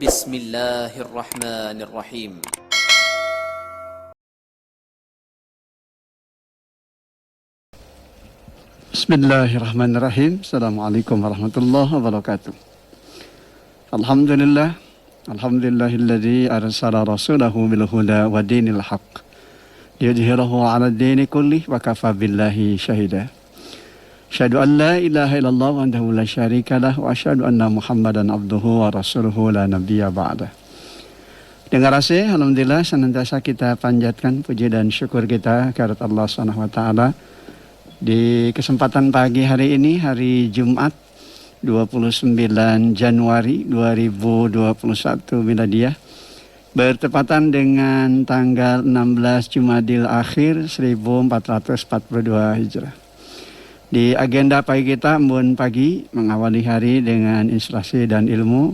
Bismillahirrahmanirrahim. Bismillahirrahmanirrahim. Assalamualaikum warahmatullahi wabarakatuh. Alhamdulillahilladzi arsala rasulahu bil huda wa dinil haqq liyudhhirahu 'ala ad-dini kullih wa kafa billahi syahida. Asyhadu an la ilaha illallah wahdahu la syarikalah wa asyhadu anna Muhammadan abduhu wa rasuluhu la nabiyya ba'dah. Dengar asih, alhamdulillah senantiasa kita panjatkan puji dan syukur kita kepada Allah Subhanahu wa taala. Di kesempatan pagi hari ini, hari Jumat 29 Januari 2021 Miladiyah, bertepatan dengan tanggal 16 Jumadil Akhir 1442 Hijrah. Di agenda pagi kita, embun pagi, mengawali hari dengan inspirasi dan ilmu,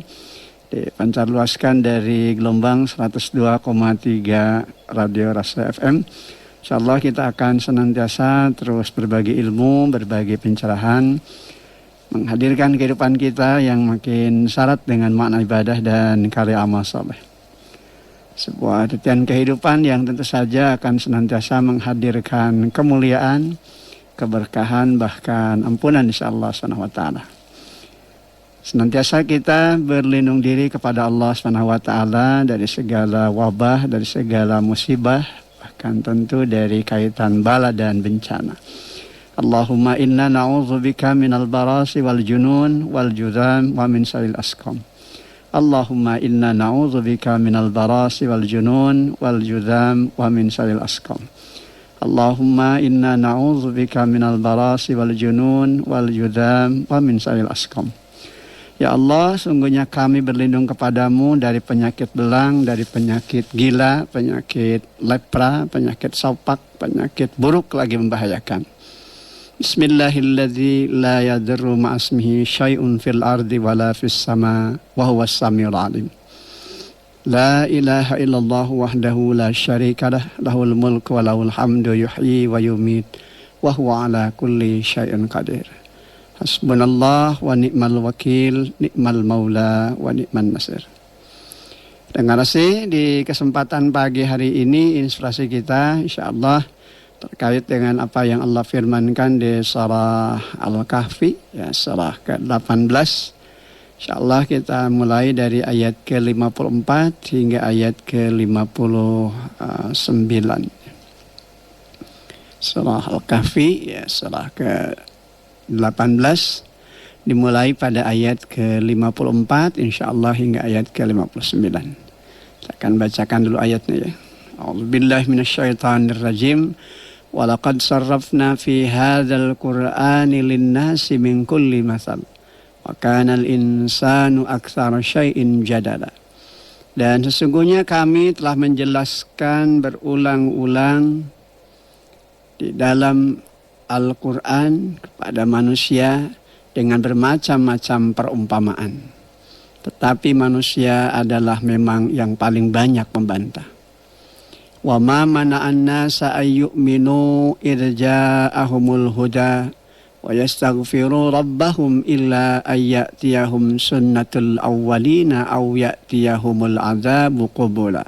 dipancarluaskan dari gelombang 102,3 Radio Rasa FM. InsyaAllah kita akan senantiasa terus berbagi ilmu, berbagi pencerahan, menghadirkan kehidupan kita yang makin syarat dengan makna ibadah dan karya amal saleh. Sebuah titian kehidupan yang tentu saja akan senantiasa menghadirkan kemuliaan, keberkahan, bahkan ampunan insyaallah subhanahu wa ta'ala. Senantiasa kita berlindung diri kepada Allah subhanahu wa ta'ala dari segala wabah, dari segala musibah, bahkan tentu dari kaitan bala dan bencana. Allahumma inna na'udzubika minal barasi wal junun wal judham wa min syarril asqam. Allahumma inna na'udzubika minal barasi wal junun wal judham wa min syarril asqam. Allahumma inna na'udzubika minal barasi wal junun wal judham wa min syarril asqam. Ya Allah, sungguhnya kami berlindung kepadamu dari penyakit belang, dari penyakit gila, penyakit lepra, penyakit sopak, penyakit buruk lagi membahayakan. Bismillahilladzi la yadurru ma'asmihi syai'un fil ardi wala fis sama wa huwas samiul alim. La ilaha illallah wahdahu la syarikalah, lahul mulku wa lahul hamdu yuhyi wa yumit wa huwa ala kulli syai'in qadir. Hasbunallah wa ni'mal wakil, ni'mal maula wa ni'man nasir. Dengar sih, di kesempatan pagi hari ini inspirasi kita insyaallah terkait dengan apa yang Allah firmankan di surah Al-Kahfi, ya, surah ke-18. InsyaAllah kita mulai dari ayat ke-54 hingga ayat ke-59. Surah Al-Kahfi, ya, surah ke-18, dimulai pada ayat ke-54 insyaallah hingga ayat ke-59. Saya akan bacakan dulu ayatnya, ya. A'udzubillahi minasyaitonirrajim. Walaqad sarrafna fi hadzal qur'ani lin-nasi min kulli matsal. Wa kanal insanu aktsara syai'in jadala. Dan sesungguhnya kami telah menjelaskan berulang-ulang di dalam Al-Quran kepada manusia dengan bermacam-macam perumpamaan. Tetapi manusia adalah memang yang paling banyak membantah. Wa ma mana'an nasa ayyu'minu idh ja'ahumul huda wa yastaghfiru rabbahum illa ayyatiyahum sunnatul awwalina aw ya'tiyahumul azabu qubula.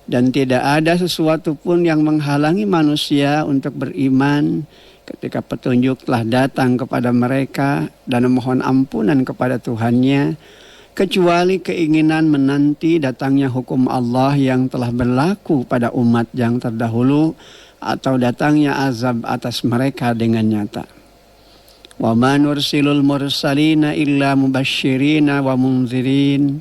Dan tidak ada sesuatu pun yang menghalangi manusia untuk beriman ketika petunjuk telah datang kepada mereka dan memohon ampunan kepada Tuhannya, kecuali keinginan menanti datangnya hukum Allah yang telah berlaku pada umat yang terdahulu atau datangnya azab atas mereka dengan nyata. Wa ma nursilul mursalina illa mubashshirina wa munzirin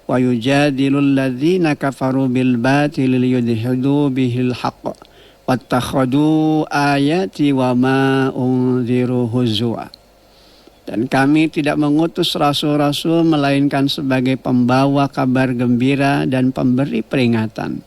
wa yujadilul ladzina kafaru bil batil liyudhidu bihil haqq wattakhadu ayati wa ma unziru huzwa. Dan kami tidak mengutus rasul-rasul melainkan sebagai pembawa kabar gembira dan pemberi peringatan.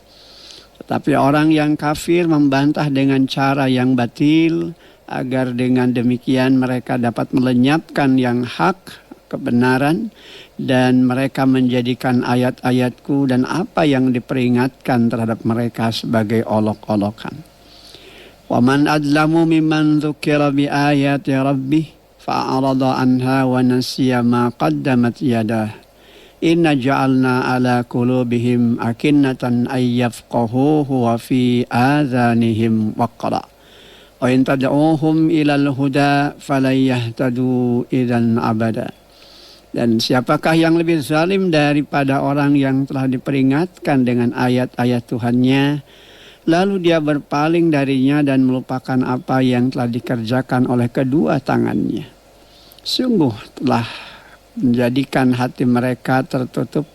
Tetapi orang yang kafir membantah dengan cara yang batil, agar dengan demikian mereka dapat melenyapkan yang hak, kebenaran, dan mereka menjadikan ayat-ayatku dan apa yang diperingatkan terhadap mereka sebagai olok-olokan. Wa man adlamu mimman dzukira bi ayati rabbih fa'arada anha wa nasiya ma qaddamat yadah Inna ja'alna ala qulubihim akinnatan ay yafqahuhu wa fi adhanihim waqra. Wa in tad'uhum ilal huda falan yahtadu idzan abada. Dan siapakah yang lebih zalim daripada orang yang telah diperingatkan dengan ayat-ayat Tuhannya, lalu dia berpaling darinya dan melupakan apa yang telah dikerjakan oleh kedua tangannya. Sungguh telah menjadikan hati mereka tertutup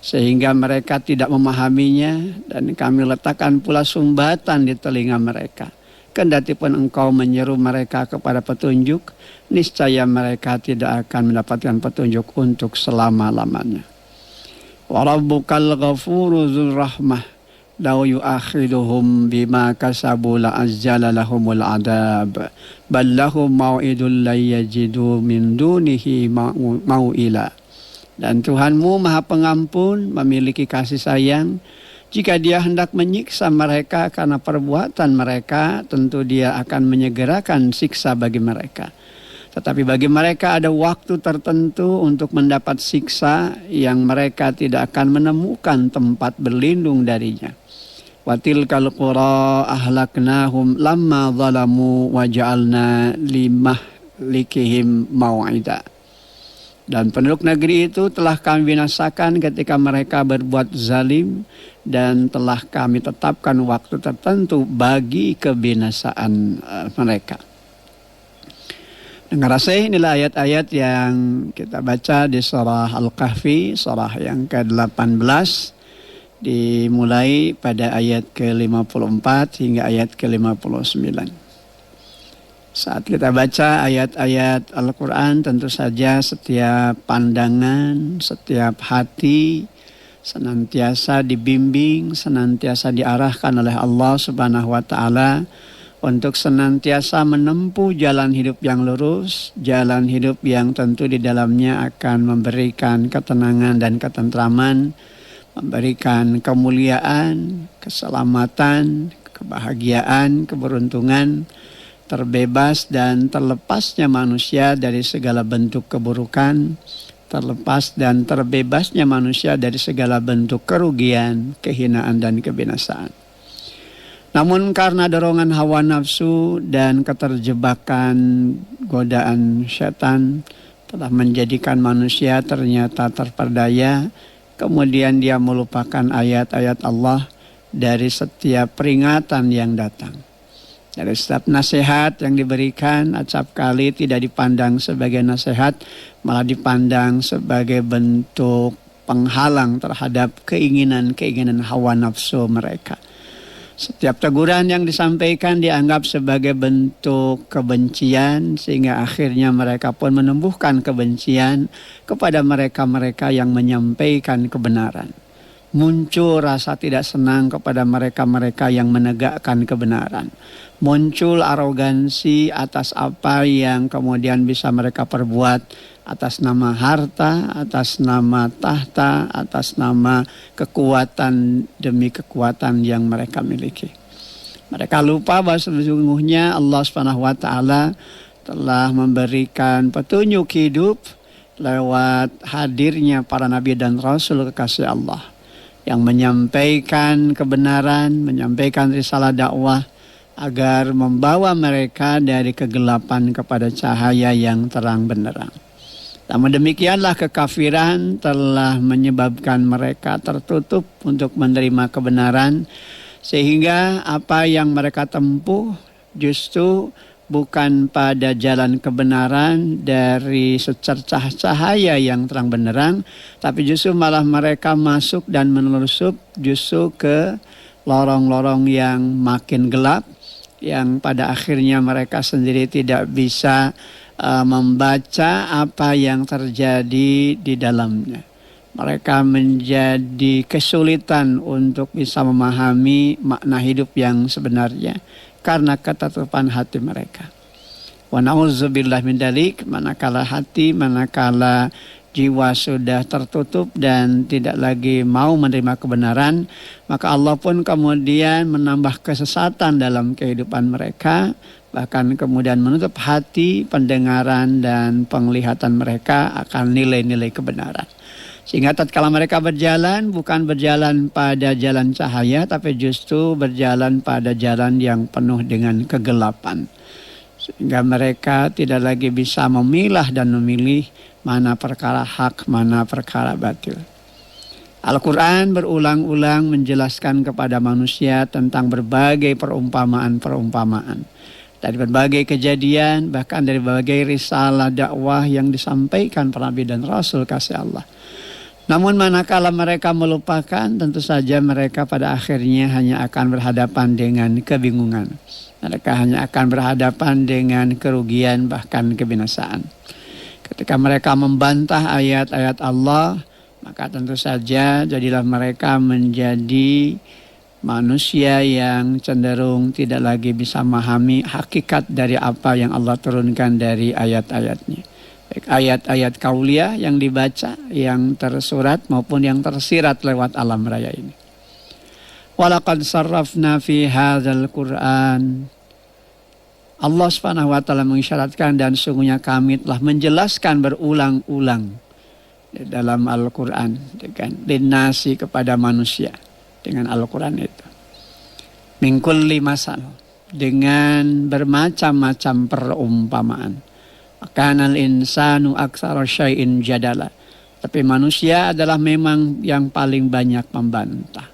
sehingga mereka tidak memahaminya, dan kami letakkan pula sumbatan di telinga mereka. Kendati pun engkau menyeru mereka kepada petunjuk, niscaya mereka tidak akan mendapatkan petunjuk untuk selama-lamanya. Wa rabbukal ghafuru dzur rahmah law yu'akhiduhum bima kasabu la'ajjala lahumul adab bal lahum mau'idul la yajidu min dunihi mau'ila. Dan Tuhanmu Maha Pengampun, memiliki kasih sayang. Jika dia hendak menyiksa mereka karena perbuatan mereka, tentu dia akan menyegerakan siksa bagi mereka. Tetapi bagi mereka ada waktu tertentu untuk mendapat siksa yang mereka tidak akan menemukan tempat berlindung darinya. Wa tilkal qura ahlaknahum lamma zalamu wa ja'alna limahlikihim mau'ida. Dan penduduk negeri itu telah kami binasakan ketika mereka berbuat zalim, dan telah kami tetapkan waktu tertentu bagi kebinasaan mereka. Dengar saya, inilah ayat-ayat yang kita baca di surah Al-Kahfi, surah yang ke-18. Dimulai pada ayat ke-54 hingga ayat ke-59. Saat kita baca ayat-ayat Al-Quran, tentu saja setiap pandangan, setiap hati senantiasa dibimbing, senantiasa diarahkan oleh Allah Subhanahu wa Ta'ala untuk senantiasa menempuh jalan hidup yang lurus, jalan hidup yang tentu di dalamnya akan memberikan ketenangan dan ketentraman, memberikan kemuliaan, keselamatan, kebahagiaan, keberuntungan, terbebas dan terlepasnya manusia dari segala bentuk keburukan, terlepas dan terbebasnya manusia dari segala bentuk kerugian, kehinaan dan kebinasaan. Namun karena dorongan hawa nafsu dan keterjebakan godaan setan telah menjadikan manusia ternyata terperdaya. Kemudian dia melupakan ayat-ayat Allah dari setiap peringatan yang datang. Dari setiap nasihat yang diberikan, acap kali tidak dipandang sebagai nasihat, malah dipandang sebagai bentuk penghalang terhadap keinginan-keinginan hawa nafsu mereka. Setiap teguran yang disampaikan dianggap sebagai bentuk kebencian, sehingga akhirnya mereka pun menumbuhkan kebencian kepada mereka-mereka yang menyampaikan kebenaran. Muncul rasa tidak senang kepada mereka-mereka yang menegakkan kebenaran. Muncul arogansi atas apa yang kemudian bisa mereka perbuat atas nama harta, atas nama tahta, atas nama kekuatan demi kekuatan yang mereka miliki. Mereka lupa bahwa sesungguhnya Allah Subhanahu wa Ta'ala telah memberikan petunjuk hidup lewat hadirnya para nabi dan rasul kekasih Allah yang menyampaikan kebenaran, menyampaikan risalah dakwah agar membawa mereka dari kegelapan kepada cahaya yang terang benderang. Namun demikianlah kekafiran telah menyebabkan mereka tertutup untuk menerima kebenaran, sehingga apa yang mereka tempuh justru bukan pada jalan kebenaran dari secercah cahaya yang terang benderang, tapi justru malah mereka masuk dan menelusup justru ke lorong-lorong yang makin gelap, yang pada akhirnya mereka sendiri tidak bisa membaca apa yang terjadi di dalamnya. Mereka menjadi kesulitan untuk bisa memahami makna hidup yang sebenarnya karena ketertutupan hati mereka. Wa na'udzubillah min dzalik, manakala hati, manakala jiwa sudah tertutup dan tidak lagi mau menerima kebenaran, maka Allah pun kemudian menambah kesesatan dalam kehidupan mereka, bahkan kemudian menutup hati, pendengaran dan penglihatan mereka akan nilai-nilai kebenaran. Sehingga tatkala mereka berjalan, bukan berjalan pada jalan cahaya, tapi justru berjalan pada jalan yang penuh dengan kegelapan. Sehingga mereka tidak lagi bisa memilah dan memilih mana perkara hak, mana perkara batil. Al-Quran berulang-ulang menjelaskan kepada manusia tentang berbagai perumpamaan-perumpamaan. Dari berbagai kejadian, bahkan dari berbagai risalah dakwah yang disampaikan para nabi dan rasul kasih Allah. Namun manakala mereka melupakan, tentu saja mereka pada akhirnya hanya akan berhadapan dengan kebingungan. Mereka hanya akan berhadapan dengan kerugian bahkan kebinasaan. Ketika mereka membantah ayat-ayat Allah, maka tentu saja jadilah mereka menjadi manusia yang cenderung tidak lagi bisa memahami hakikat dari apa yang Allah turunkan dari ayat-ayatnya. Baik ayat-ayat kauliyah yang dibaca, yang tersurat maupun yang tersirat lewat alam raya ini. Walaqad sarrafna fi hadzal Qur'an. Allah Subhanahu wa taala mengisyaratkan dan sungguhnya kami telah menjelaskan berulang-ulang di dalam Al-Qur'an dengan linnasi kepada manusia dengan Al-Qur'an itu. Min kulli masal, dengan bermacam-macam perumpamaan. Kanal insanu aktsara syai'in jadala. Tapi manusia adalah memang yang paling banyak membantah.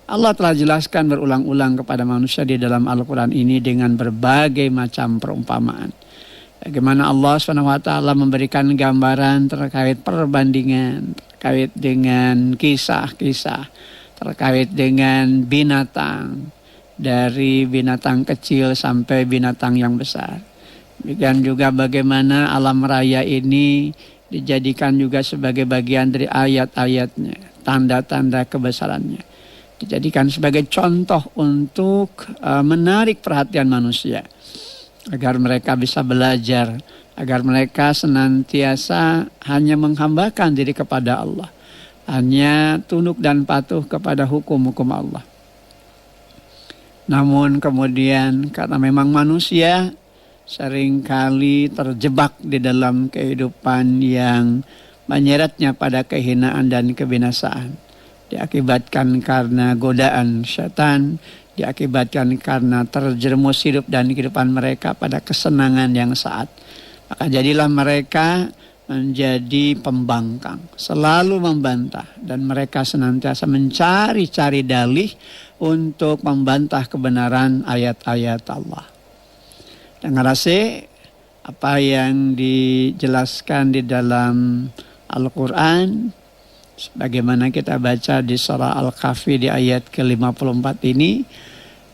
Allah telah jelaskan berulang-ulang kepada manusia di dalam Al-Quran ini dengan berbagai macam perumpamaan. Bagaimana Allah SWT memberikan gambaran terkait perbandingan, terkait dengan kisah-kisah, terkait dengan binatang, dari binatang kecil sampai binatang yang besar. Demikian juga bagaimana alam raya ini dijadikan juga sebagai bagian dari ayat-ayatnya, tanda-tanda kebesarannya. Dijadikan sebagai contoh untuk menarik perhatian manusia. Agar mereka bisa belajar, agar mereka senantiasa hanya menghambakan diri kepada Allah. Hanya tunduk dan patuh kepada hukum-hukum Allah. Namun kemudian karena memang manusia seringkali terjebak di dalam kehidupan yang menyeretnya pada kehinaan dan kebinasaan. Diakibatkan karena godaan syaitan, diakibatkan karena terjerumus hidup dan kehidupan mereka pada kesenangan yang saat. Maka jadilah mereka menjadi pembangkang, selalu membantah, dan mereka senantiasa mencari-cari dalih untuk membantah kebenaran ayat-ayat Allah. Dengan rasa apa yang dijelaskan di dalam Al-Quran, sebagaimana kita baca di surah Al-Kahfi di ayat ke-54 ini,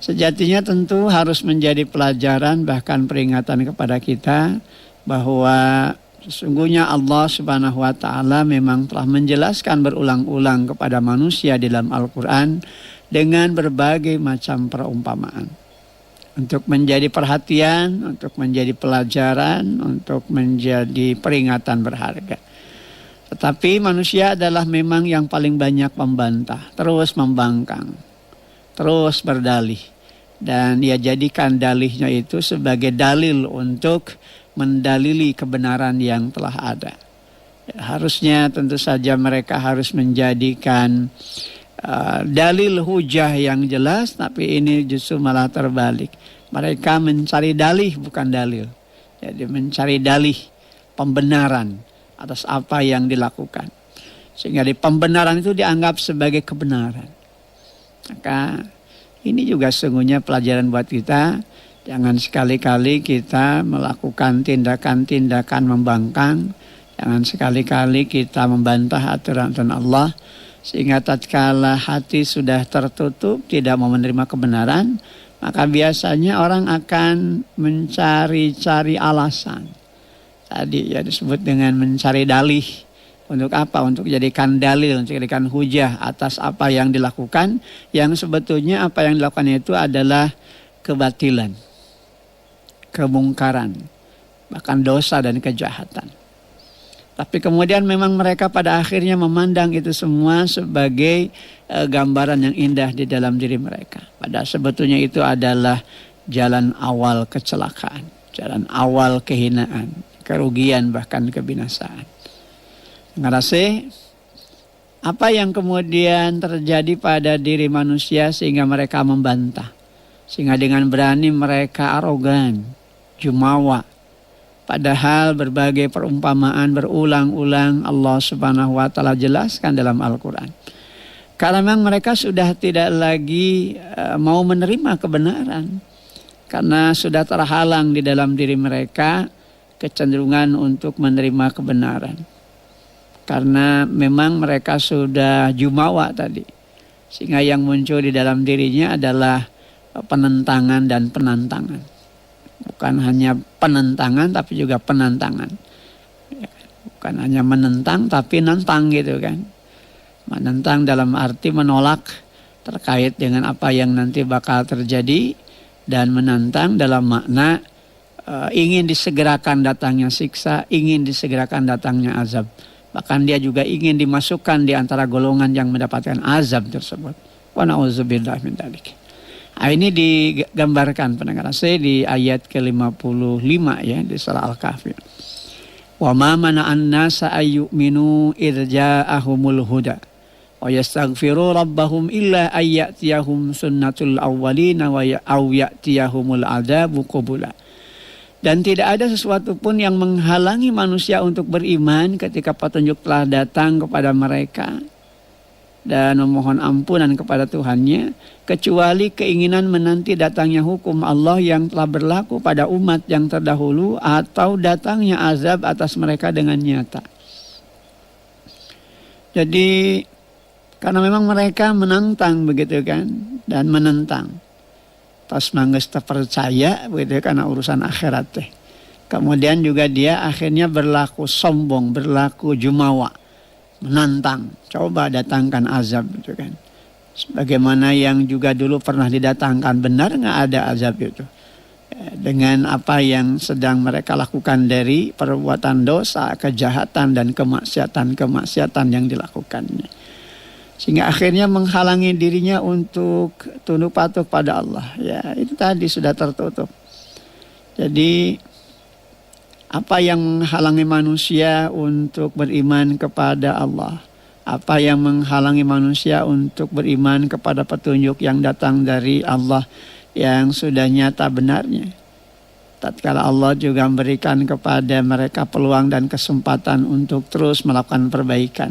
sejatinya tentu harus menjadi pelajaran bahkan peringatan kepada kita bahwa sesungguhnya Allah Subhanahu wa taala memang telah menjelaskan berulang-ulang kepada manusia di dalam Al-Quran dengan berbagai macam perumpamaan. Untuk menjadi perhatian, untuk menjadi pelajaran, untuk menjadi peringatan berharga. Tetapi manusia adalah memang yang paling banyak membantah, terus membangkang, terus berdalih. Dan ia jadikan dalihnya itu sebagai dalil untuk mendalili kebenaran yang telah ada. Harusnya tentu saja mereka harus menjadikan dalil hujah yang jelas, tapi ini justru malah terbalik. Mereka mencari dalih bukan dalil. Jadi mencari dalih pembenaran atas apa yang dilakukan. Sehingga di pembenaran itu dianggap sebagai kebenaran. Maka ini juga sesungguhnya pelajaran buat kita. Jangan sekali-kali kita melakukan tindakan-tindakan membangkang. Jangan sekali-kali kita membantah aturan Allah. Sehingga tatkala hati sudah tertutup, tidak mau menerima kebenaran, maka biasanya orang akan mencari-cari alasan. Tadi ya disebut dengan mencari dalih. Untuk apa? Untuk jadikan dalil, untuk jadikan hujah atas apa yang dilakukan. Yang sebetulnya apa yang dilakukan itu adalah kebatilan, kemungkaran, bahkan dosa dan kejahatan. Tapi kemudian memang mereka pada akhirnya memandang itu semua sebagai gambaran yang indah di dalam diri mereka. Padahal sebetulnya itu adalah jalan awal kecelakaan, jalan awal kehinaan, kerugian bahkan kebinasaan. Ngerasa Apa yang kemudian terjadi pada diri manusia sehingga mereka membantah? Sehingga dengan berani mereka arogan, jumawa. Padahal berbagai perumpamaan berulang-ulang Allah Subhanahu wa taala jelaskan dalam Al-Qur'an. Karena memang mereka sudah tidak lagi mau menerima kebenaran. Karena sudah terhalang di dalam diri mereka kecenderungan untuk menerima kebenaran. Karena memang mereka sudah jumawa tadi. Sehingga yang muncul di dalam dirinya adalah penentangan dan penantangan. Bukan hanya penentangan tapi juga penantangan. Bukan hanya menentang tapi nantang gitu kan. Menentang dalam arti menolak terkait dengan apa yang nanti bakal terjadi. Dan menantang dalam makna ingin disegerakan datangnya siksa, ingin disegerakan datangnya azab. Bahkan dia juga ingin dimasukkan di antara golongan yang mendapatkan azab tersebut. Wa na'udzubillah min dzalik. Nah, ini digambarkan pendengar saya di ayat ke-55 ya di surah Al-Kahfi. Wa ma mana'an nasa ayyuminu irja'ahumul huda wa yastaghfiru rabbahum illa ayyatiyahum sunnatul awwalina wa ya'tiyahumul adzabu qabula. Dan tidak ada sesuatu pun yang menghalangi manusia untuk beriman ketika petunjuk telah datang kepada mereka dan memohon ampunan kepada Tuhannya, kecuali keinginan menanti datangnya hukum Allah yang telah berlaku pada umat yang terdahulu atau datangnya azab atas mereka dengan nyata. Jadi karena memang mereka menantang begitu kan, dan menentang. Pas mangges terpercaya begitu karena urusan akhirat teh. Kemudian juga dia akhirnya berlaku sombong, berlaku jumawa, menantang. Coba datangkan azab gitu kan. Sebagaimana yang juga dulu pernah didatangkan, benar nggak ada azab itu? Dengan apa yang sedang mereka lakukan dari perbuatan dosa, kejahatan dan kemaksiatan yang dilakukannya. Sehingga akhirnya menghalangi dirinya untuk tunduk patuh pada Allah. Ya, itu tadi sudah tertutup. Jadi apa yang menghalangi manusia untuk beriman kepada Allah? Apa yang menghalangi manusia untuk beriman kepada petunjuk yang datang dari Allah yang sudah nyata benarnya? Tatkala Allah juga memberikan kepada mereka peluang dan kesempatan untuk terus melakukan perbaikan.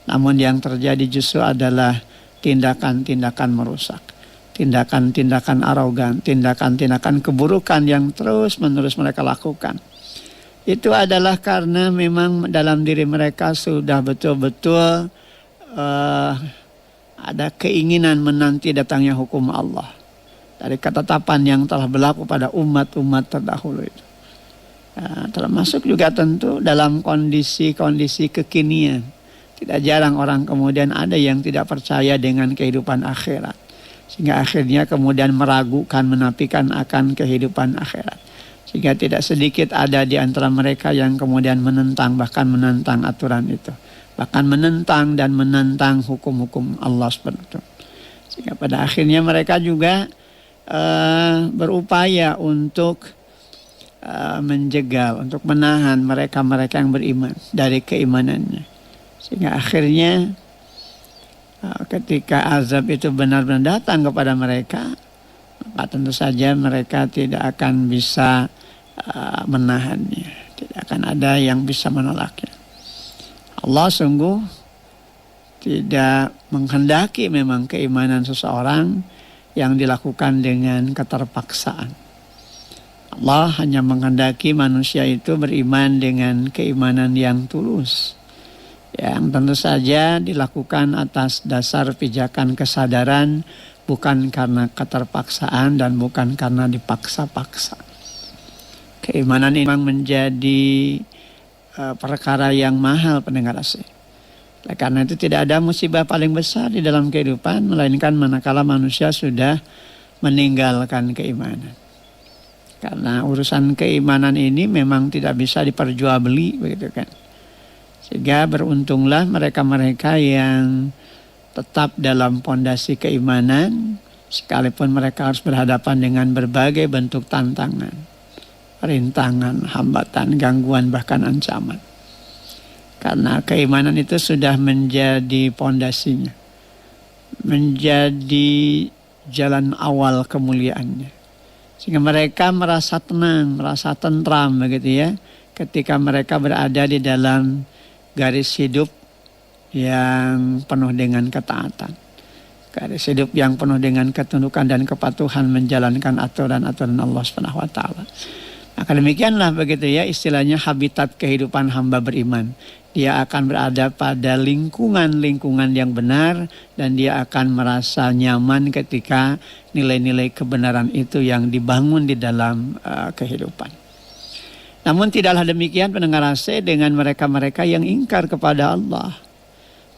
Namun yang terjadi justru adalah tindakan-tindakan merusak, tindakan-tindakan arogan, tindakan-tindakan keburukan yang terus-menerus mereka lakukan. Itu adalah karena memang dalam diri mereka sudah betul-betul ada keinginan menanti datangnya hukum Allah dari ketetapan yang telah berlaku pada umat-umat terdahulu itu. Termasuk juga tentu dalam kondisi-kondisi kekinian. Tidak jarang orang kemudian ada yang tidak percaya dengan kehidupan akhirat. Sehingga akhirnya kemudian meragukan, menafikan akan kehidupan akhirat. Sehingga tidak sedikit ada di antara mereka yang kemudian menentang, bahkan menentang aturan itu. Bahkan menentang dan menentang hukum-hukum Allah seperti itu. Sehingga pada akhirnya mereka juga berupaya untuk menjegal, untuk menahan mereka-mereka yang beriman dari keimanannya. Sehingga akhirnya ketika azab itu benar-benar datang kepada mereka, maka tentu saja mereka tidak akan bisa menahannya. Tidak akan ada yang bisa menolaknya. Allah sungguh tidak menghendaki memang keimanan seseorang yang dilakukan dengan keterpaksaan. Allah hanya menghendaki manusia itu beriman dengan keimanan yang tulus. Yang tentu saja dilakukan atas dasar pijakan kesadaran, bukan karena keterpaksaan dan bukan karena dipaksa-paksa. Keimanan ini memang menjadi perkara yang mahal pendengar asih. Karena itu tidak ada musibah paling besar di dalam kehidupan, melainkan manakala manusia sudah meninggalkan keimanan. Karena urusan keimanan ini memang tidak bisa diperjualbeli begitu kan. Sehingga beruntunglah mereka-mereka yang tetap dalam pondasi keimanan, sekalipun mereka harus berhadapan dengan berbagai bentuk tantangan, rintangan, hambatan, gangguan, bahkan ancaman. Karena keimanan itu sudah menjadi pondasinya, menjadi jalan awal kemuliaannya. Sehingga mereka merasa tenang, merasa tentram begitu ya, ketika mereka berada di dalam garis hidup yang penuh dengan ketaatan. Garis hidup yang penuh dengan ketundukan dan kepatuhan menjalankan aturan-aturan Allah Subhanahu wa taala. Maka demikianlah begitu ya istilahnya habitat kehidupan hamba beriman. Dia akan berada pada lingkungan-lingkungan yang benar dan dia akan merasa nyaman ketika nilai-nilai kebenaran itu yang dibangun di dalam kehidupan. Namun tidaklah demikian pendengar AC dengan mereka-mereka yang ingkar kepada Allah.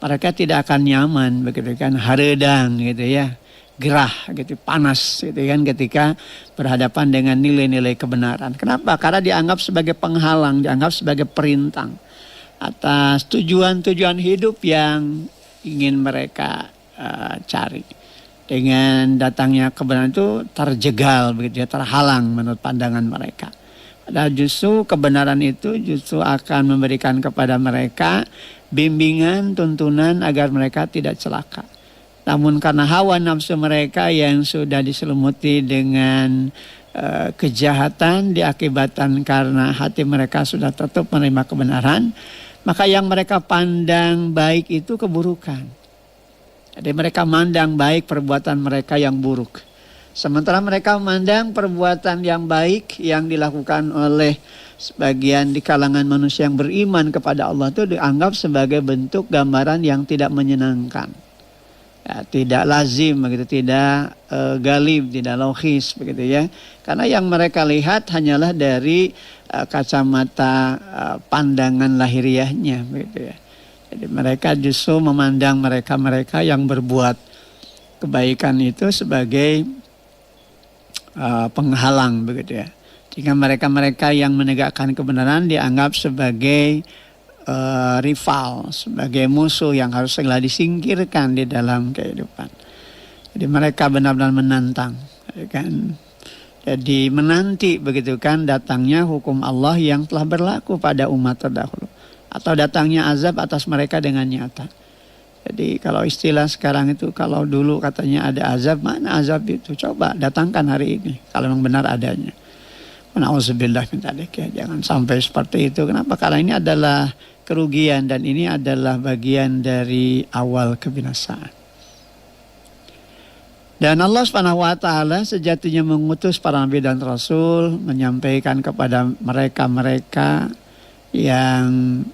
Mereka tidak akan nyaman begitu kan, haredang gitu ya, gerah gitu, panas gitu kan ketika berhadapan dengan nilai-nilai kebenaran. Kenapa? Karena dianggap sebagai penghalang, dianggap sebagai perintang atas tujuan-tujuan hidup yang ingin mereka cari. Dengan datangnya kebenaran itu terjegal begitu ya, terhalang menurut pandangan mereka. Padahal justru kebenaran itu justru akan memberikan kepada mereka bimbingan, tuntunan agar mereka tidak celaka. Namun karena hawa nafsu mereka yang sudah diselimuti dengan kejahatan diakibatkan karena hati mereka sudah tertutup menerima kebenaran, maka yang mereka pandang baik itu keburukan. Jadi mereka mandang baik perbuatan mereka yang buruk. Sementara mereka memandang perbuatan yang baik yang dilakukan oleh sebagian di kalangan manusia yang beriman kepada Allah itu dianggap sebagai bentuk gambaran yang tidak menyenangkan. Ya, tidak lazim begitu, tidak galib, tidak logis begitu ya. Karena yang mereka lihat hanyalah dari kacamata pandangan lahiriahnya begitu ya. Jadi mereka justru memandang mereka-mereka yang berbuat kebaikan itu sebagai penghalang begitu ya. Jika mereka-mereka yang menegakkan kebenaran dianggap sebagai rival, sebagai musuh yang harus segera disingkirkan di dalam kehidupan. Jadi mereka benar-benar menantang, kan? Jadi menanti begitu kan datangnya hukum Allah yang telah berlaku pada umat terdahulu, atau datangnya azab atas mereka dengan nyata. Jadi kalau istilah sekarang itu, kalau dulu katanya ada azab, mana azab itu? Coba datangkan hari ini kalau memang benar adanya. Nauzubillah min dzalik ya, jangan sampai seperti itu. Kenapa? Karena ini adalah kerugian dan ini adalah bagian dari awal kebinasaan. Dan Allah Subhanahu wa taala sejatinya mengutus para nabi dan rasul menyampaikan kepada mereka-mereka yang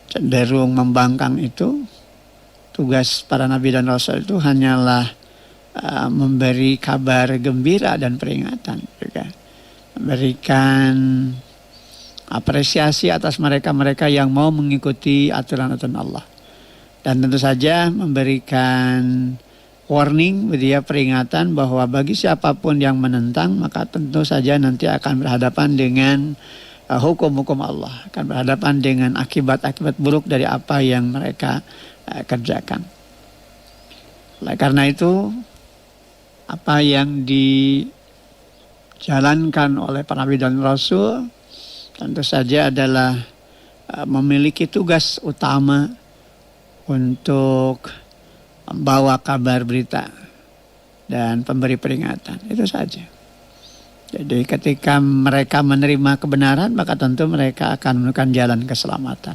cenderung membangkang itu. Tugas para nabi dan rasul itu hanyalah memberi kabar gembira dan peringatan, juga memberikan apresiasi atas mereka-mereka yang mau mengikuti aturan-aturan Allah, dan tentu saja memberikan warning, peringatan bahwa bagi siapapun yang menentang maka tentu saja nanti akan berhadapan dengan hukum-hukum Allah, akan berhadapan dengan akibat-akibat buruk dari apa yang mereka kerjakan. Oleh karena itu, apa yang dijalankan oleh para nabi dan rasul tentu saja adalah memiliki tugas utama untuk membawa kabar berita dan pemberi peringatan. Itu saja. Jadi ketika mereka menerima kebenaran maka tentu mereka akan menemukan jalan keselamatan.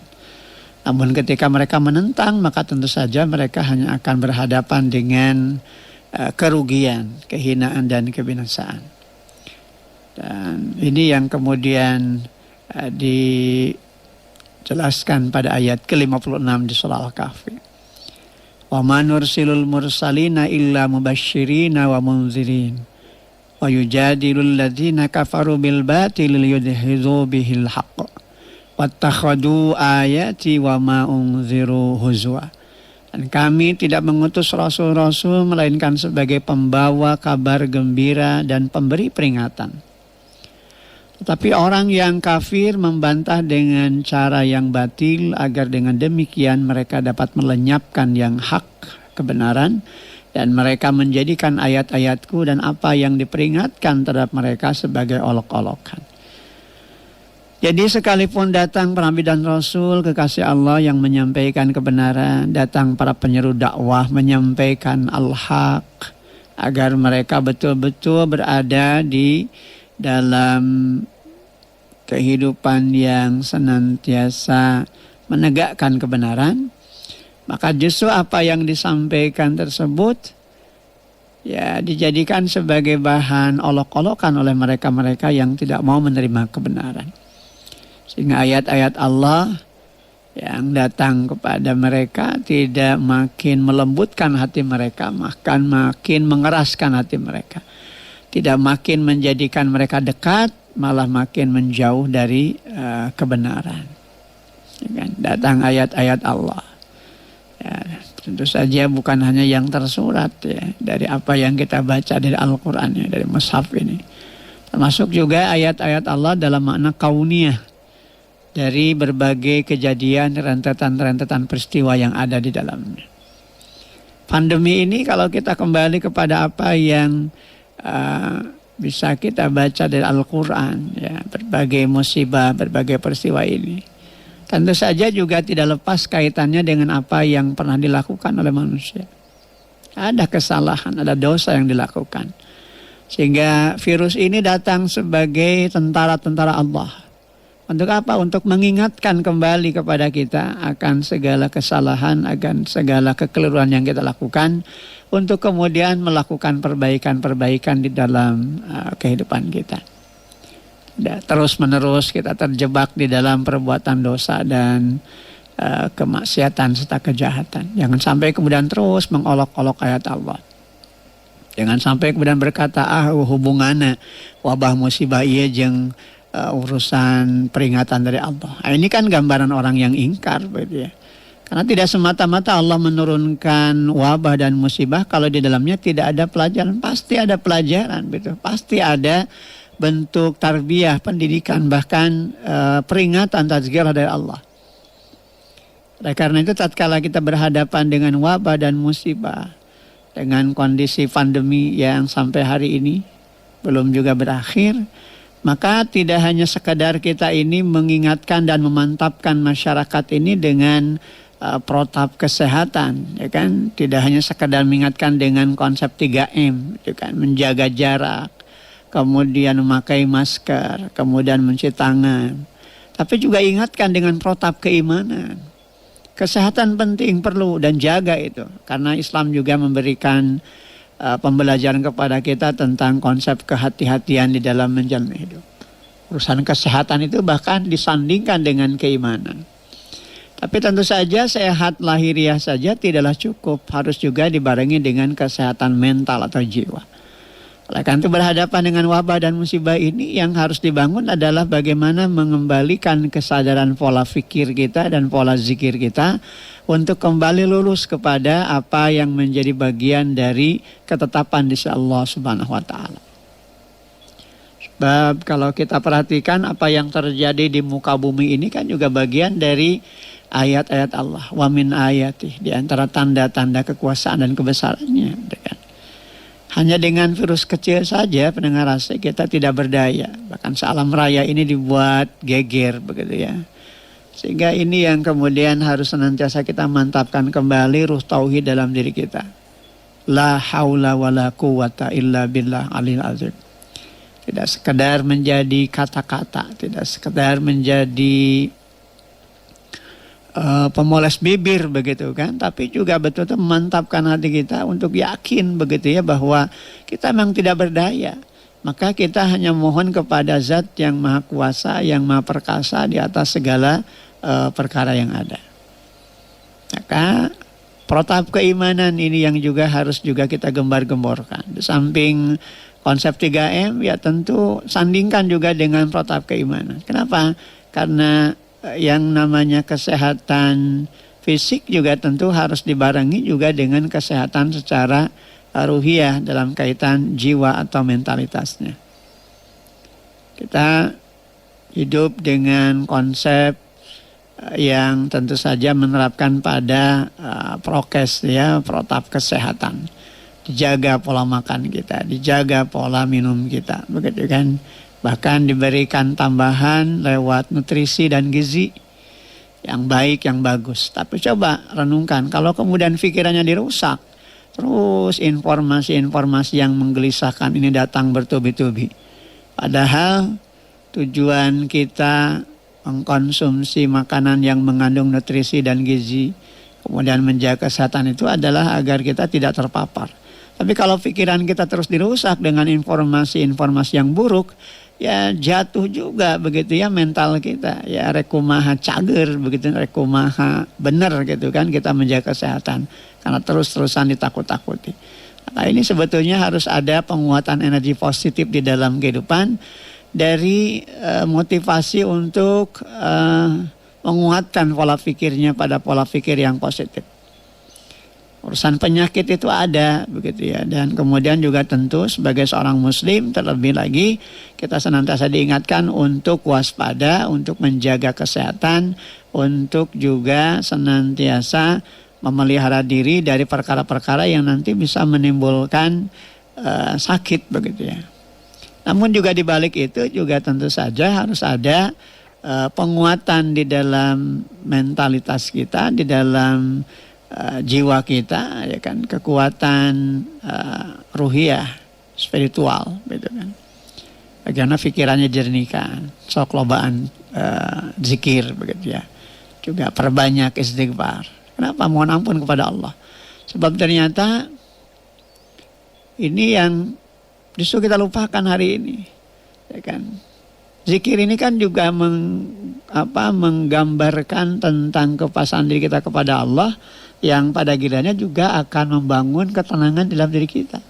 Namun ketika mereka menentang maka tentu saja mereka hanya akan berhadapan dengan kerugian, kehinaan dan kebinasaan. Dan ini yang kemudian dijelaskan pada ayat ke-56 di surah Al-Kahfi. Wa ma nursilul mursalina illa mubasysyirina wa munzirin wa yujadilul ladzina kafaru bil batil liyudhizu bihil haqq wattakhadu ayati wa ma unziru huzwa. Dan kami tidak mengutus rasul-rasul melainkan sebagai pembawa kabar gembira dan pemberi peringatan. Tetapi orang yang kafir membantah dengan cara yang batil agar dengan demikian mereka dapat melenyapkan yang hak kebenaran dan mereka menjadikan ayat-ayatku dan apa yang diperingatkan terhadap mereka sebagai olok-olokan. Jadi sekalipun datang para nabi dan rasul kekasih Allah yang menyampaikan kebenaran, datang para penyeru dakwah menyampaikan al-haq, agar mereka betul-betul berada di dalam kehidupan yang senantiasa menegakkan kebenaran, maka justru apa yang disampaikan tersebut ya dijadikan sebagai bahan olok-olokan oleh mereka-mereka yang tidak mau menerima kebenaran. Sehingga ayat-ayat Allah yang datang kepada mereka tidak makin melembutkan hati mereka, bahkan makin mengeraskan hati mereka. Tidak makin menjadikan mereka dekat, malah makin menjauh dari kebenaran. Ya kan? Datang ayat-ayat Allah. Ya, tentu saja bukan hanya yang tersurat ya, dari apa yang kita baca dari Al-Quran ya, dari mushaf ini. Termasuk juga ayat-ayat Allah dalam makna kauniyah, dari berbagai kejadian, rentetan-rentetan peristiwa yang ada di dalamnya. Pandemi ini kalau kita kembali kepada apa yang bisa kita baca dari Al-Quran, ya, berbagai musibah, berbagai peristiwa ini, tentu saja juga tidak lepas kaitannya dengan apa yang pernah dilakukan oleh manusia. Ada kesalahan, ada dosa yang dilakukan. Sehingga virus ini datang sebagai tentara-tentara Allah. Untuk apa? Untuk mengingatkan kembali kepada kita akan segala kesalahan, akan segala kekeliruan yang kita lakukan, untuk kemudian melakukan perbaikan-perbaikan di dalam kehidupan kita. Terus menerus kita terjebak di dalam perbuatan dosa dan kemaksiatan serta kejahatan. Jangan sampai kemudian terus mengolok-olok ayat Allah. Jangan sampai kemudian berkata, hubungannya wabah musibah iya jeung urusan peringatan dari Allah. Ini kan gambaran orang yang ingkar, begitu ya. Karena tidak semata-mata Allah menurunkan wabah dan musibah kalau di dalamnya tidak ada pelajaran. Pasti ada pelajaran, begitu. Pasti ada bentuk tarbiyah, pendidikan, bahkan peringatan, tazkirah dari Allah. Oleh karena itu tatkala kita berhadapan dengan wabah dan musibah, dengan kondisi pandemi yang sampai hari ini belum juga berakhir, maka tidak hanya sekadar kita ini mengingatkan dan memantapkan masyarakat ini dengan protap kesehatan, ya kan? Tidak hanya sekadar mengingatkan dengan konsep 3M, ya kan? Menjaga jarak, kemudian memakai masker, kemudian mencuci tangan. Tapi juga ingatkan dengan protap keimanan. Kesehatan penting, perlu dan jaga itu. Karena Islam juga memberikan pembelajaran kepada kita tentang konsep kehati-hatian di dalam menjalani hidup. Urusan kesehatan itu bahkan disandingkan dengan keimanan. Tapi tentu saja sehat lahiriah saja tidaklah cukup, harus juga dibarengi dengan kesehatan mental atau jiwa. Oleh karena itu berhadapan dengan wabah dan musibah ini, yang harus dibangun adalah bagaimana mengembalikan kesadaran pola fikir kita dan pola zikir kita untuk kembali lurus kepada apa yang menjadi bagian dari ketetapan di sisi Allah Subhanahu wa taala. Sebab kalau kita perhatikan apa yang terjadi di muka bumi ini kan juga bagian dari ayat-ayat Allah. Wa min ayatih, di antara tanda-tanda kekuasaan dan kebesarannya. Hanya dengan virus kecil saja pendengar rasa kita tidak berdaya. Bahkan sealam raya ini dibuat geger begitu ya. Sehingga ini yang kemudian harus senantiasa kita mantapkan kembali ruh tauhid dalam diri kita. La haula wa la quwata illa billah alil azim. Tidak sekedar menjadi kata-kata, tidak sekedar menjadi pemoles bibir begitu kan, tapi juga betul-betul memantapkan hati kita untuk yakin begitu ya bahwa kita memang tidak berdaya. Maka kita hanya mohon kepada Zat yang Maha Kuasa, yang Maha Perkasa di atas segala perkara yang ada. Maka protap keimanan ini yang juga harus juga kita gembar-gemborkan. Di samping konsep 3M ya tentu sandingkan juga dengan protap keimanan. Kenapa? Karena yang namanya kesehatan fisik juga tentu harus dibarengi juga dengan kesehatan secara ruhiyah dalam kaitan jiwa atau mentalitasnya. Kita hidup dengan konsep yang tentu saja menerapkan pada prokes ya, protap kesehatan. Dijaga pola makan kita, dijaga pola minum kita, begitu kan? Bahkan diberikan tambahan lewat nutrisi dan gizi yang baik, yang bagus. Tapi coba renungkan, kalau kemudian pikirannya dirusak, terus informasi-informasi yang menggelisahkan ini datang bertubi-tubi. Padahal tujuan kita mengkonsumsi makanan yang mengandung nutrisi dan gizi, kemudian menjaga kesehatan itu adalah agar kita tidak terpapar. Tapi kalau pikiran kita terus dirusak dengan informasi-informasi yang buruk, ya jatuh juga begitu ya mental kita. Ya rekumaha cager begitu, rekumaha benar gitu kan kita menjaga kesehatan. Karena terus-terusan ditakut-takuti. Nah ini sebetulnya harus ada penguatan energi positif di dalam kehidupan. Dari motivasi untuk menguatkan pola pikirnya pada pola pikir yang positif. Urusan penyakit itu ada begitu ya, dan kemudian juga tentu sebagai seorang muslim terlebih lagi kita senantiasa diingatkan untuk waspada, untuk menjaga kesehatan, untuk juga senantiasa memelihara diri dari perkara-perkara yang nanti bisa menimbulkan sakit begitu ya. Namun juga di balik itu juga tentu saja harus ada penguatan di dalam mentalitas kita, di dalam jiwa kita, ya kan, kekuatan ruhiyah, spiritual, gitu kan. Bagaimana pikirannya jernihkan, sok lobaan zikir, begitu ya. Juga perbanyak istighfar. Kenapa? Mohon ampun kepada Allah. Sebab ternyata ini yang justru kita lupakan hari ini, ya kan. Zikir ini kan juga menggambarkan tentang kepasan diri kita kepada Allah, yang pada gilirannya juga akan membangun ketenangan dalam diri kita.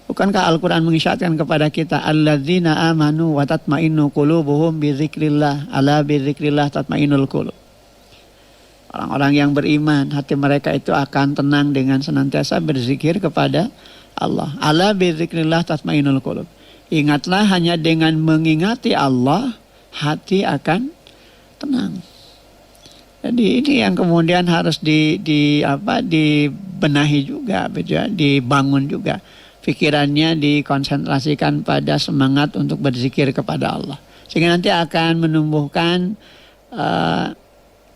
Bukankah Al-Quran mengisyaratkan kepada kita, alladzina amanu wa tatmainnu qulubuhum bizikrillah, ala bizikrillah tatmainnul qulub. Orang-orang yang beriman, hati mereka itu akan tenang dengan senantiasa berzikir kepada Allah. Ala bizikrillah tatmainnul qulub. Ingatlah, hanya dengan mengingati Allah hati akan tenang. Jadi ini yang kemudian harus dibenahi juga, dibangun juga. Pikirannya dikonsentrasikan pada semangat untuk berzikir kepada Allah. Sehingga nanti akan menumbuhkan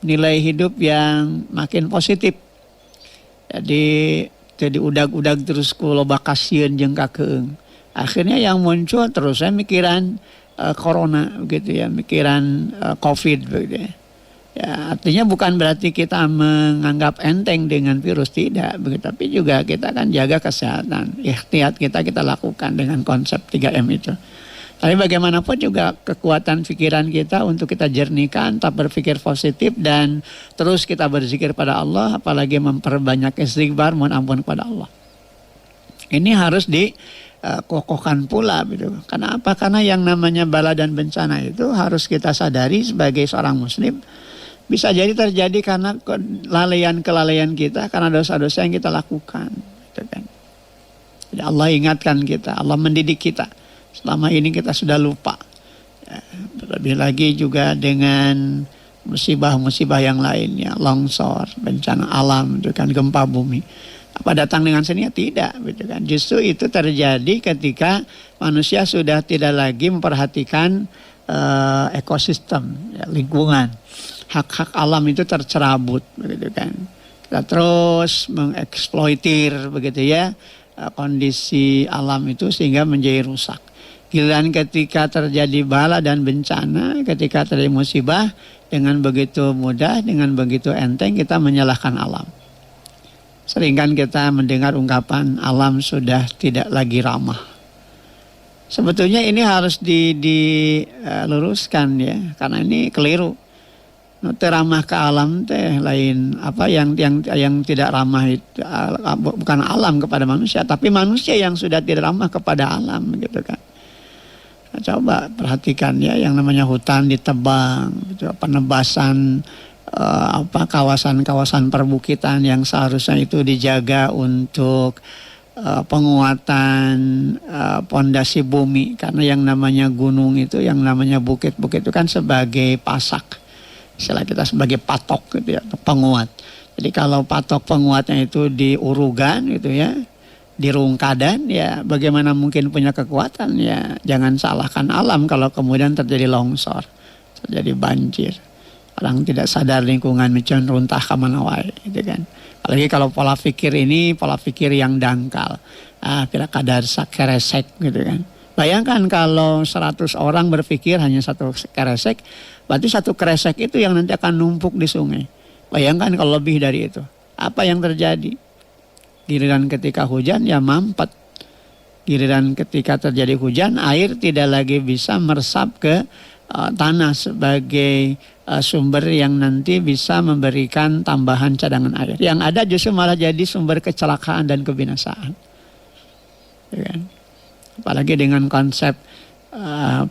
nilai hidup yang makin positif. Jadi udag-udag terus kulo bakasieun jeung kakeung. Akhirnya yang muncul terus saya mikiran corona begitu ya, mikiran COVID begitu ya. Ya, artinya bukan berarti kita menganggap enteng dengan virus, tidak begitu, tapi juga kita kan jaga kesehatan. Ikhtiyat kita lakukan dengan konsep 3M itu. Tapi bagaimanapun juga kekuatan pikiran kita untuk kita jernihkan, tetap berpikir positif dan terus kita berzikir pada Allah, apalagi memperbanyak istighfar, mohon ampun kepada Allah. Ini harus dikokohkan pula gitu. Karena apa? Karena yang namanya bala dan bencana itu harus kita sadari sebagai seorang muslim. Bisa jadi terjadi karena kelalaian kita, karena dosa-dosa yang kita lakukan. Gitu kan. Jadi Allah ingatkan kita, Allah mendidik kita. Selama ini kita sudah lupa. Ya, terlebih lagi juga dengan musibah-musibah yang lainnya, longsor, bencana alam, gitu kan, gempa bumi. Apa datang dengan sendirinya? Tidak, gitu kan. Justru itu terjadi ketika manusia sudah tidak lagi memperhatikan ekosistem, ya, lingkungan. Hak-hak alam itu tercerabut, begitu kan. Kita terus mengeksploitir, begitu ya, kondisi alam itu sehingga menjadi rusak. Giliran ketika terjadi bala dan bencana, ketika terjadi musibah, dengan begitu mudah, dengan begitu enteng kita menyalahkan alam. Sering kan kita mendengar ungkapan alam sudah tidak lagi ramah. Sebetulnya ini harus diluruskan ya, karena ini keliru. Ramah ke alam teh lain apa yang tidak ramah itu bukan alam kepada manusia, tapi manusia yang sudah tidak ramah kepada alam, gitu kan. Nah, coba perhatikan ya, yang namanya hutan ditebang, gitu, penebasan kawasan-kawasan perbukitan yang seharusnya itu dijaga untuk penguatan pondasi bumi, karena yang namanya gunung itu, yang namanya bukit-bukit itu kan sebagai pasak. Istilah kita sebagai patok gitu ya, penguat. Jadi kalau patok penguatnya itu diurugan gitu ya, di Rungkadan, ya bagaimana mungkin punya kekuatan? Ya jangan salahkan alam kalau kemudian terjadi longsor, terjadi banjir. Orang tidak sadar lingkungan micon runtah kamana wae gitu kan. Apalagi kalau pola pikir ini pola pikir yang dangkal. Pira kadar sakeresek gitu kan. Bayangkan kalau 100 orang berpikir hanya satu keresek, berarti satu keresek itu yang nanti akan numpuk di sungai. Bayangkan kalau lebih dari itu. Apa yang terjadi? Giliran ketika hujan ya mampet. Giliran ketika terjadi hujan, air tidak lagi bisa meresap ke tanah sebagai sumber yang nanti bisa memberikan tambahan cadangan air. Yang ada justru malah jadi sumber kecelakaan dan kebinasaan. Ya kan? Apalagi dengan konsep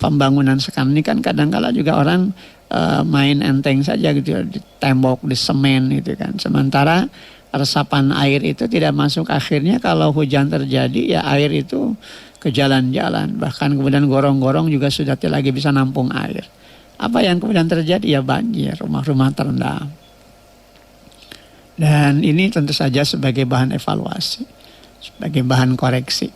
pembangunan sekarang ini kan kadang-kala juga orang main enteng saja gitu, di tembok, di semen gitu kan. Sementara resapan air itu tidak masuk, akhirnya kalau hujan terjadi ya air itu ke jalan-jalan, bahkan kemudian gorong-gorong juga sudah tidak lagi bisa nampung air. Apa yang kemudian terjadi? Ya banjir, rumah-rumah terendam. Dan ini tentu saja sebagai bahan evaluasi, sebagai bahan koreksi.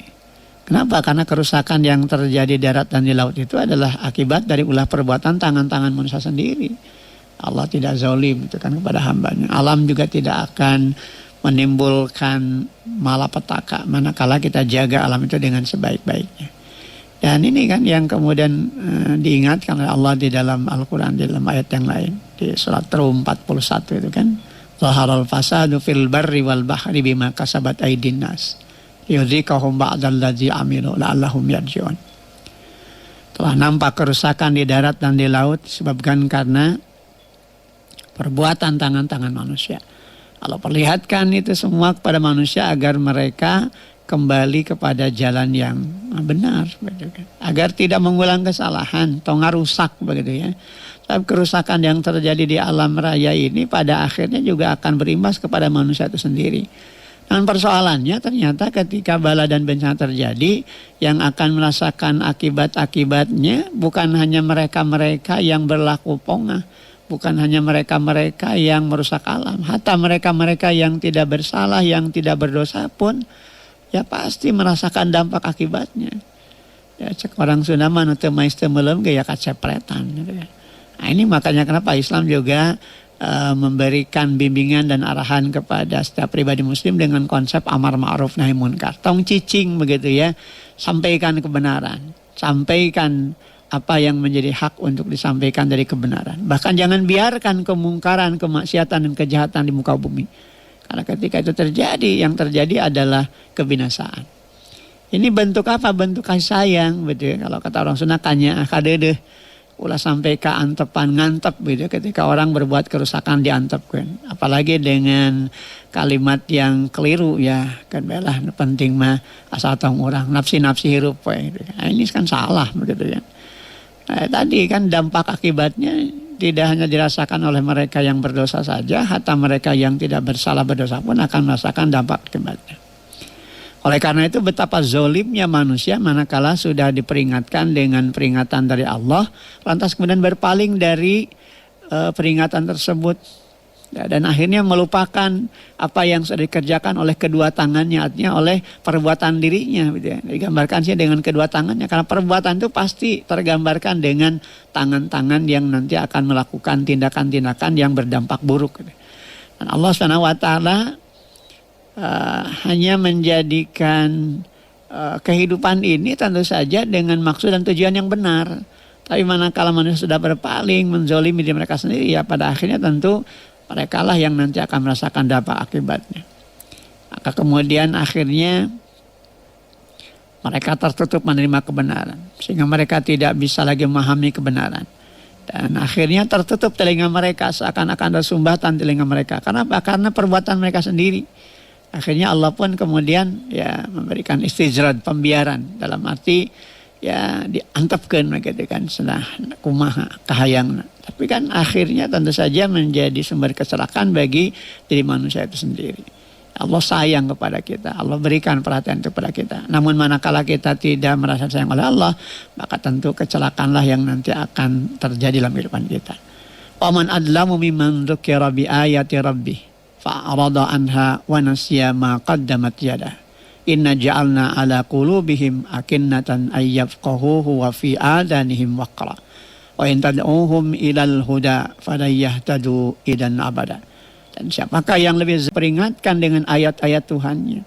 Kenapa? Karena kerusakan yang terjadi di darat dan di laut itu adalah akibat dari ulah perbuatan tangan-tangan manusia sendiri. Allah tidak zalim itu kan kepada hambanya. Alam juga tidak akan menimbulkan malapetaka manakala kita jaga alam itu dengan sebaik-baiknya. Dan ini kan yang kemudian diingatkan oleh Allah di dalam Al-Quran, di dalam ayat yang lain. Di surat Rum 41 itu kan. Zaharal fasadu fil barri wal bahri bima kasabat aydin nas. Yudhikahum ba'dallazi amilu la'allahum yarji'un. Telah nampak kerusakan di darat dan di laut disebabkan karena perbuatan tangan-tangan manusia. Allah perlihatkan itu semua kepada manusia agar mereka kembali kepada jalan yang benar, agar tidak mengulang kesalahan, tonga rusak begitu ya. Tapi kerusakan yang terjadi di alam raya ini pada akhirnya juga akan berimbas kepada manusia itu sendiri. Dan persoalannya ternyata ketika bala dan bencana terjadi, yang akan merasakan akibat-akibatnya bukan hanya mereka-mereka yang berlaku pongah, bukan hanya mereka-mereka yang merusak alam, hatta mereka-mereka yang tidak bersalah, yang tidak berdosa pun ya pasti merasakan dampak akibatnya. Ya cek orang Sunda mah nu teu mais teu meulem ge ya kacepretan gitu ya. Nah, ini makanya kenapa Islam juga memberikan bimbingan dan arahan kepada setiap pribadi muslim dengan konsep amar ma'ruf nahi munkar. Tong cicing begitu ya, sampaikan kebenaran, sampaikan apa yang menjadi hak untuk disampaikan dari kebenaran. Bahkan jangan biarkan kemungkaran, kemaksiatan dan kejahatan di muka bumi. Karena ketika itu terjadi, yang terjadi adalah kebinasaan. Ini bentuk apa? Bentuk kasih sayang, betul. Kalau kata orang Sunda kanya kadedeh, ulah sampai ke antepan ngantep gitu. Ketika orang berbuat kerusakan diantepkan. Apalagi dengan kalimat yang keliru ya, kan belah penting mah asal tong orang nafsi-nafsi hirup gitu. Nah, ini kan salah begitu ya. Nah, tadi kan dampak akibatnya tidak hanya dirasakan oleh mereka yang berdosa saja, hatta mereka yang tidak bersalah berdosa pun akan merasakan dampak akibatnya. Oleh karena itu betapa zolimnya manusia manakala sudah diperingatkan dengan peringatan dari Allah, lantas kemudian berpaling dari peringatan tersebut. Ya, dan akhirnya melupakan apa yang sudah dikerjakan oleh kedua tangannya, artinya oleh perbuatan dirinya. Gitu ya. Digambarkan sih dengan kedua tangannya, karena perbuatan itu pasti tergambarkan dengan tangan-tangan yang nanti akan melakukan tindakan-tindakan yang berdampak buruk. Gitu. Dan Allah SWT hanya menjadikan kehidupan ini tentu saja dengan maksud dan tujuan yang benar. Tapi manakala manusia sudah berpaling, menzolimi diri mereka sendiri, ya pada akhirnya tentu mereka lah yang nanti akan merasakan dampak akibatnya. Maka kemudian akhirnya mereka tertutup menerima kebenaran, sehingga mereka tidak bisa lagi memahami kebenaran. Dan akhirnya tertutup telinga mereka, seakan-akan ada sumbatan telinga mereka. Kenapa? Karena perbuatan mereka sendiri. Akhirnya Allah pun kemudian ya memberikan istijrad, pembiaran, dalam arti ya diantepkeun gitu kan, senah kumaha kahayangna. Tapi kan akhirnya tentu saja menjadi sumber kecelakaan bagi diri manusia itu sendiri. Allah sayang kepada kita, Allah berikan perhatian kepada kita. Namun manakala kita tidak merasa sayang oleh Allah, maka tentu kecelakaanlah yang nanti akan terjadi dalam kehidupan kita. Wa man adlamu mimman dzukira bi ayati rabbih fa'arada anha wa nasiya ma qaddamat yadah. Inna ja'alna ala qulubihim akinnatan ayyafqahuhu wa fi adanihim waqra. Wa in tad'uhum ilal huda falan yahtadu idan abada. Dan siapakah yang lebih peringatkan dengan ayat-ayat Tuhannya,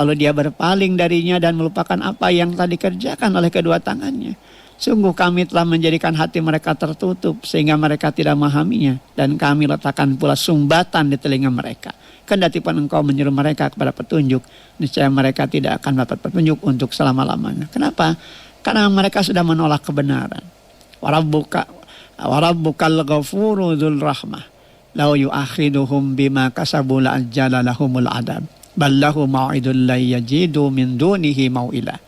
lalu dia berpaling darinya dan melupakan apa yang telah dikerjakan oleh kedua tangannya. Sungguh kami telah menjadikan hati mereka tertutup sehingga mereka tidak memahaminya, dan kami letakkan pula sumbatan di telinga mereka. Kendati pun engkau menyuruh mereka kepada petunjuk, niscaya mereka tidak akan dapat petunjuk untuk selama-lamanya. Kenapa? Karena mereka sudah menolak kebenaran. Warabbukal ghafuru dzul rahmah law yu'akhiduhum bima kasabu la'ajjala lahumul adab ballahu mau'idul la yajidu min dunihi mau'ilah.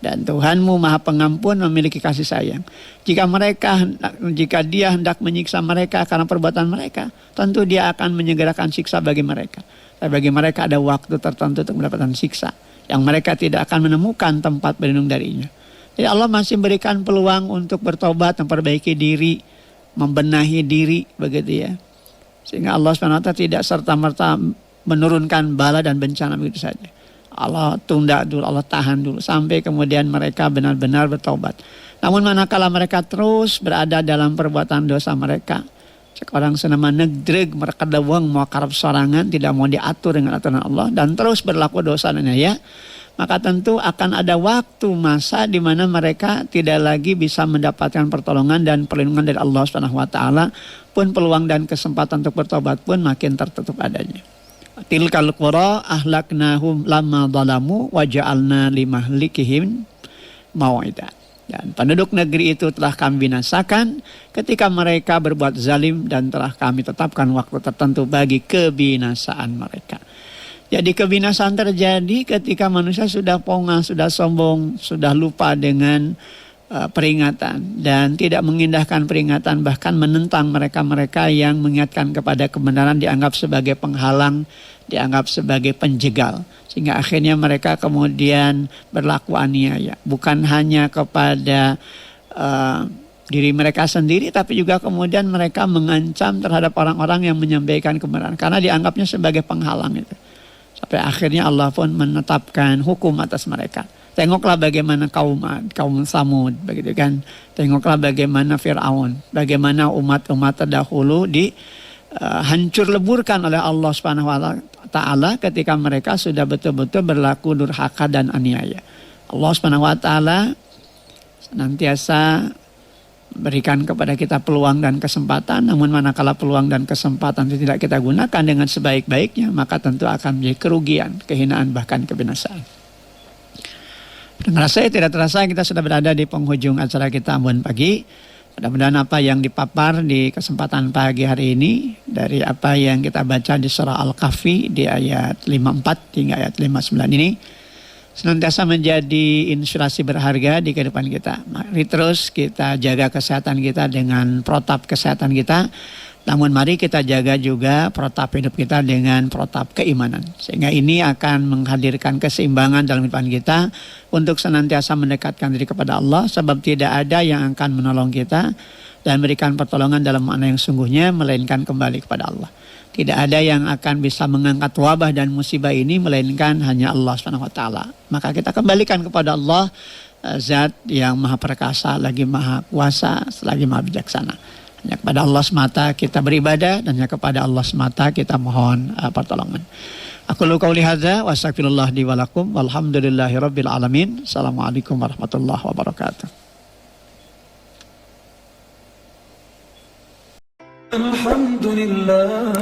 Dan Tuhanmu Maha Pengampun, memiliki kasih sayang. Jika dia hendak menyiksa mereka karena perbuatan mereka, tentu dia akan menyegerakan siksa bagi mereka. Tapi bagi mereka ada waktu tertentu untuk mendapatkan siksa yang mereka tidak akan menemukan tempat berlindung darinya. Jadi Allah masih berikan peluang untuk bertobat, memperbaiki diri, membenahi diri, begitu ya. Sehingga Allah SWT tidak serta-merta menurunkan bala dan bencana begitu saja. Allah tunda dulu, Allah tahan dulu sampai kemudian mereka benar-benar bertobat. Namun manakala mereka terus berada dalam perbuatan dosa mereka, sekarang senama negdreg mereka dawang mau karep sorangan, tidak mau diatur dengan aturan Allah dan terus berlaku dosa dan ya, maka tentu akan ada waktu masa di mana mereka tidak lagi bisa mendapatkan pertolongan dan perlindungan dari Allah SWT, pun peluang dan kesempatan untuk bertobat pun makin tertutup adanya. Tilkal qura ahlaknahum lamma zalamu wa ja'alna limahlikihim mau'ida. Dan penduduk negeri itu telah kami binasakan ketika mereka berbuat zalim, dan telah kami tetapkan waktu tertentu bagi kebinasaan mereka. Jadi kebinasaan terjadi ketika manusia sudah pongah, sudah sombong, sudah lupa dengan peringatan dan tidak mengindahkan peringatan, bahkan menentang mereka-mereka yang mengingatkan kepada kebenaran, dianggap sebagai penghalang, dianggap sebagai penjegal, sehingga akhirnya mereka kemudian berlaku aniaya, bukan hanya kepada diri mereka sendiri, tapi juga kemudian mereka mengancam terhadap orang-orang yang menyampaikan kebenaran karena dianggapnya sebagai penghalang itu. Sampai akhirnya Allah pun menetapkan hukum atas mereka. Tengoklah bagaimana kaum Samud, begitu kan. Tengoklah bagaimana Fir'aun, bagaimana umat-umat terdahulu hancur leburkan oleh Allah Subhanahu wa taala ketika mereka sudah betul-betul berlaku durhaka dan aniaya. Allah Subhanahu wa taala senantiasa berikan kepada kita peluang dan kesempatan, namun manakala peluang dan kesempatan itu tidak kita gunakan dengan sebaik-baiknya, maka tentu akan menjadi kerugian, kehinaan, bahkan kebinasaan. Dengan saya tidak terasa kita sudah berada di penghujung acara kita Ambon Pagi. Mudah-mudahan apa yang dipapar di kesempatan pagi hari ini dari apa yang kita baca di surah Al-Kahfi di ayat 54 hingga ayat 59 ini senantiasa menjadi inspirasi berharga di kehidupan kita. Mari terus kita jaga kesehatan kita dengan protap kesehatan kita. Namun mari kita jaga juga protap hidup kita dengan protap keimanan. Sehingga ini akan menghadirkan keseimbangan dalam kehidupan kita untuk senantiasa mendekatkan diri kepada Allah. Sebab tidak ada yang akan menolong kita dan memberikan pertolongan dalam makna yang sungguhnya, melainkan kembali kepada Allah. Tidak ada yang akan bisa mengangkat wabah dan musibah ini, melainkan hanya Allah SWT. Maka kita kembalikan kepada Allah, Zat yang maha perkasa, lagi maha kuasa, lagi maha bijaksana. Hanya kepada Allah semata kita beribadah, dan hanya kepada Allah semata kita mohon pertolongan. Aku lu qauli hadza wa astaghfirullah li wa lakum walhamdulillahirabbil alamin. Assalamualaikum warahmatullahi wabarakatuh. Alhamdulillah